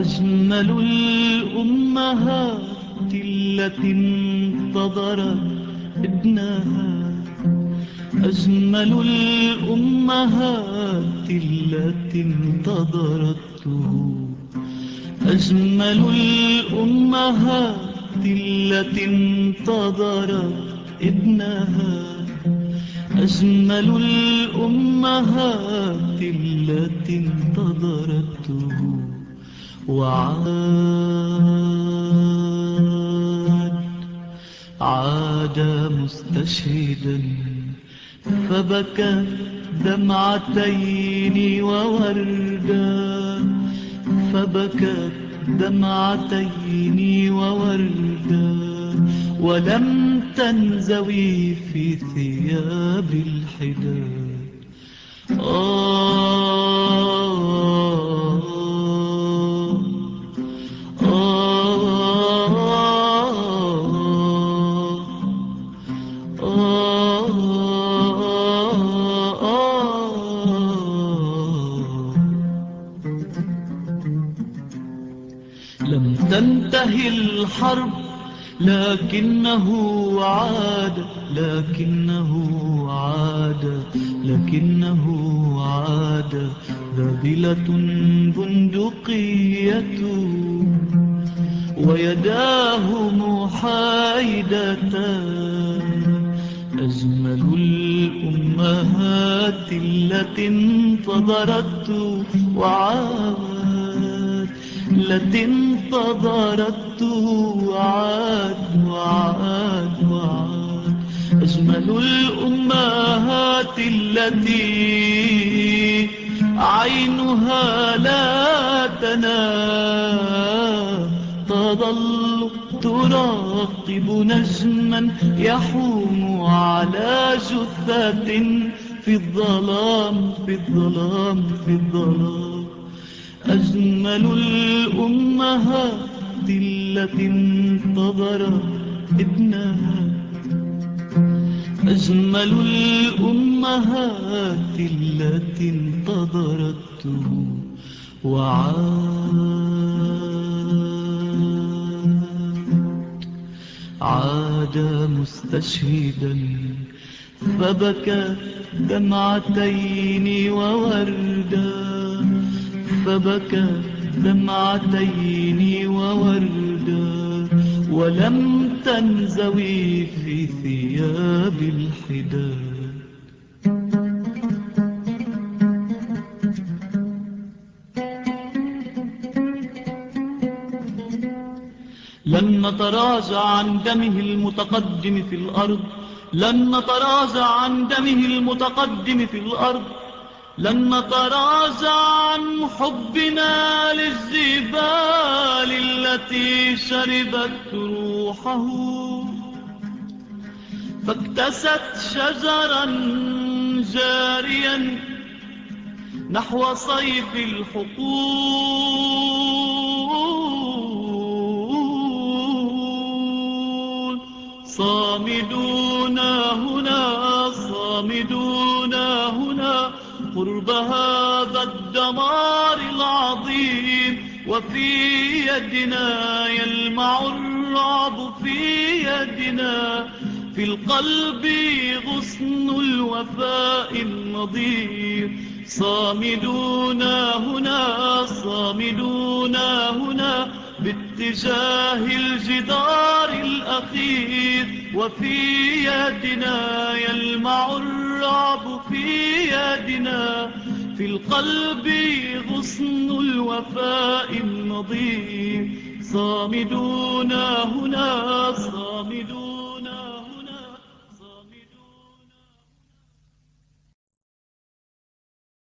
أجمل الأمهات التي انتظرت ابنها، أجمل الأمهات التي انتظرته، أجمل الأمهات التي انتظرت ابنها، أجمل الأمهات التي انتظرته. عاد مستشهدا فبكى دمعتين ووردا، فبكت دمعتين ووردا، ولم تنزوي في ثياب الحداد. لم تنتهي الحرب لكنه عاد، لكنه عاد، لكنه عاد. ذابلة بندقية ويداه محايدتان. أجمل الأمهات التي انتظرته وعاد، التي انتظرته وعاد وعاد وعاد. أجمل الأمهات التي عينها لا تنام، تظل تراقب نجما يحوم على جثة في الظلام، في الظلام، في الظلام. أجمل الأمهات التي انتظرت ابنها، أجمل الأمهات التي انتظرته عاد مستشهدا فبكى دمعتين ووردا، فبكى دمعتين ووردا، ولم تنزوي في ثياب الحداد. لن نتراجع عن دمه المتقدم في الأرض، لن نتراجع عن دمه المتقدم في الأرض، لن نتراجع عن حبنا للجبال التي شربت روحه، فاكتست شجرا جاريا نحو صيف الحقول. صامدون هنا، صامدون هنا قرب هذا الدمار العظيم، وفي يدنا يلمع الرعب، في يدنا في القلب غصن الوفاء النظير. صامدون هنا، صامدون هنا باتجاه الجدار الأخير، وفي يدنا يلمع الرعب، في يدنا في القلب غصن الوفاء النظيم. صامدون هنا